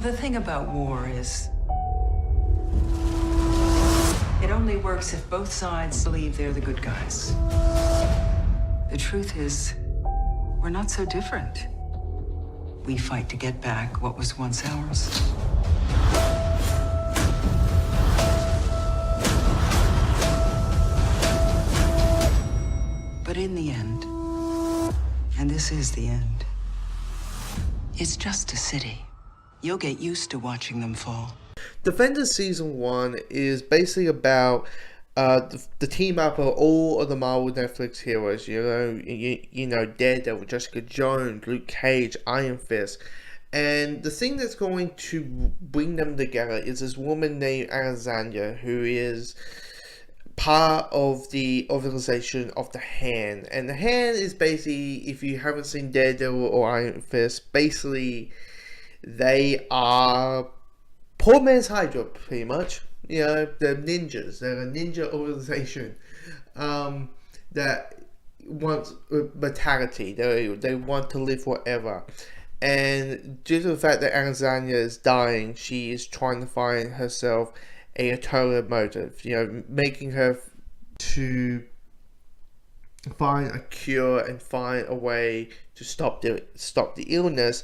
The thing about war is, it only works if both sides believe they're the good guys. The truth is, we're not so different. We fight to get back what was once ours. But in the end, and this is the end, it's just a city. You'll get used to watching them fall. Defenders Season 1 is basically about the team up of all of the Marvel Netflix heroes. You know, Daredevil, Jessica Jones, Luke Cage, Iron Fist. And the thing that's going to bring them together is this woman named Alexandria, who is part of the organization of the Hand. And the Hand is basically, if you haven't seen Daredevil or Iron Fist, basically they are poor man's Hydra, pretty much. You know, they're ninjas. They're a ninja organization that wants mortality. They want to live forever. And due to the fact that Alexandria is dying, she is trying to find herself a alternative motive. You know, making her to find a cure and find a way to stop the illness.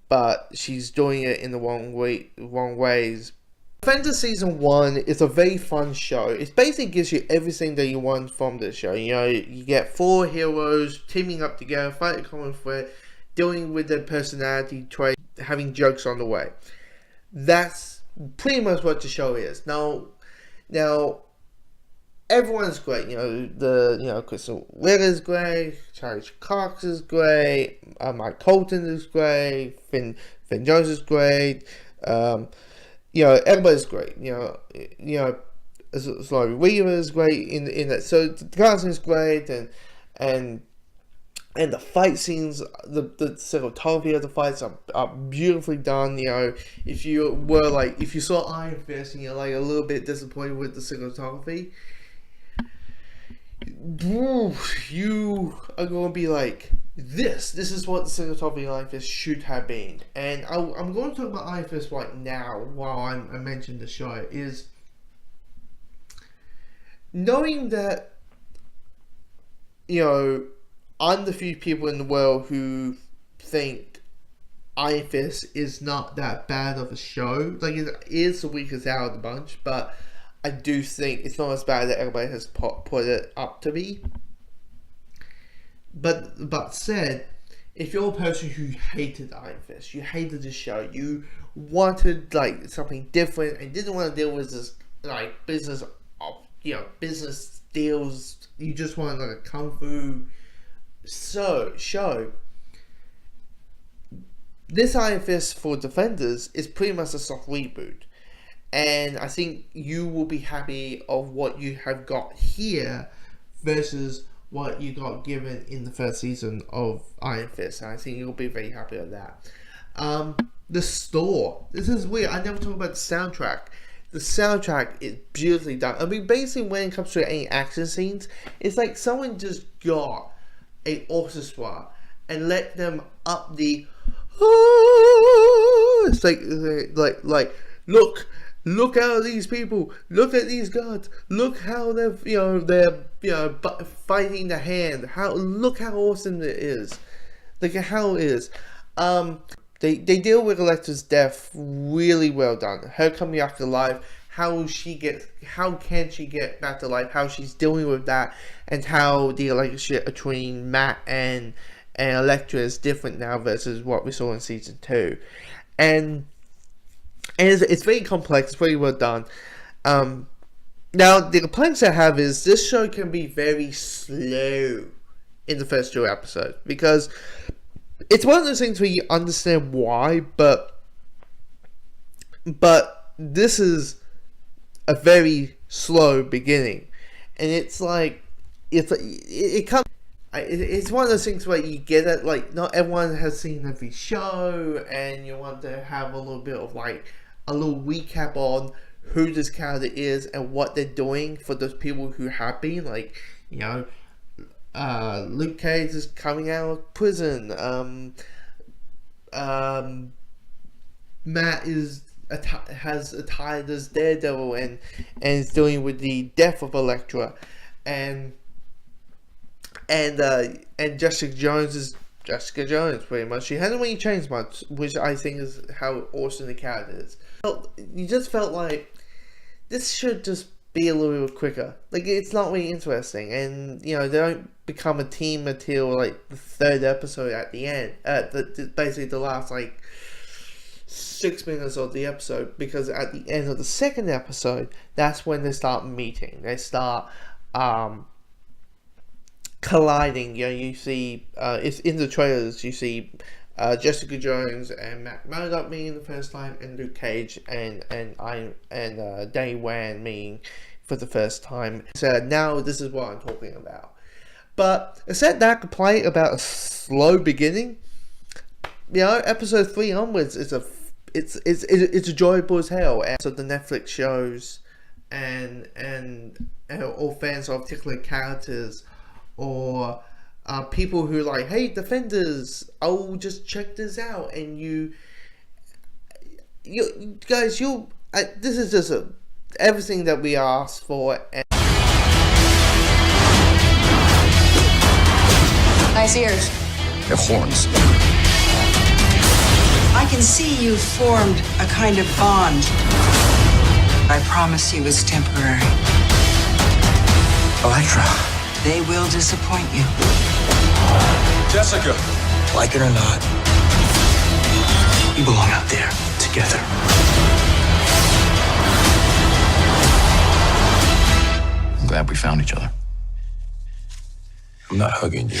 But she's doing it in the wrong ways. Defender Season 1 is a very fun show. It basically gives you everything that you want from this show. You know, you get 4 heroes teaming up together, fighting a common threat, dealing with their personality trait, having jokes on the way. That's pretty much what the show is. Now, everyone's great. Crystal Witt is great. Charlie Cox is great. Mike Colton is great. Finn Jones is great. Everybody's great. Laurie Weaver is great in that. So the casting is great, and the fight scenes, the cinematography of the fights are beautifully done. You know, if you saw Iron Fist and you're like a little bit disappointed with the cinematography, you are going to be like, this is what the cinematography of Iron Fist should have been. And I'm going to talk about Iron Fist right now while I mention the show, is knowing that, you know, I'm the few people in the world who think Iron Fist is not that bad of a show. Like, it is the weakest out of the bunch, but I do think it's not as bad that everybody has put it up to be. But said, if you're a person who hated Iron Fist, you hated the show, you wanted like something different and didn't want to deal with this like business deals, you just wanted like a kung fu show. This Iron Fist for Defenders is pretty much a soft reboot. And I think you will be happy of what you have got here versus what you got given in the first season of Iron Fist. And I think you'll be very happy with that. The score. This is weird. I never talk about the soundtrack. The soundtrack is beautifully done. I mean, basically when it comes to any action scenes, it's like someone just got an orchestra and let them up the... It's like Look at these people. Look at these gods. Look how they're fighting the Hand. Look how awesome it is. Look at how it is. They deal with Elektra's death really well done. Her coming back to life. How can she get back to life? How she's dealing with that, and how the relationship between Matt and Elektra is different now versus what we saw in season 2, and it's very complex. It's very well done. Now, the complaints I have is this show can be very slow in the first 2 episodes, because it's one of those things where you understand why, but this is a very slow beginning, and it's one of those things where you get it, like, not everyone has seen every show, and you want to have a little bit of like a little recap on who this character is and what they're doing for those people who have been, like, you know, Luke Cage is coming out of prison, Matt has attired as Daredevil and is dealing with the death of Elektra, and Jessica Jones is Jessica Jones pretty much. She hasn't really changed much, which I think is how awesome the character is. You just felt like this should just be a little bit quicker. Like, it's not really interesting, and they don't become a team until like the third episode at the end. Basically the last like 6 minutes of the episode, because at the end of the second episode, that's when they start meeting. They start colliding. You see, it's in the trailers. You see Jessica Jones and Matt Murdock meeting the first time, and Luke Cage and Danny Wan meeting for the first time. So now this is what I'm talking about. But a set that complaint about a slow beginning, episode 3 onwards it's enjoyable as hell. And so the Netflix shows and all fans of particular characters, or people who are like, hey, Defenders, I'll just check this out, and you guys, this is just everything that we asked for. And Nice ears. They're horns. I can see you've formed a kind of bond. I promise you it's temporary. Elektra. They will disappoint you. Jessica. Like it or not, we belong out there together. I'm glad we found each other. I'm not hugging you.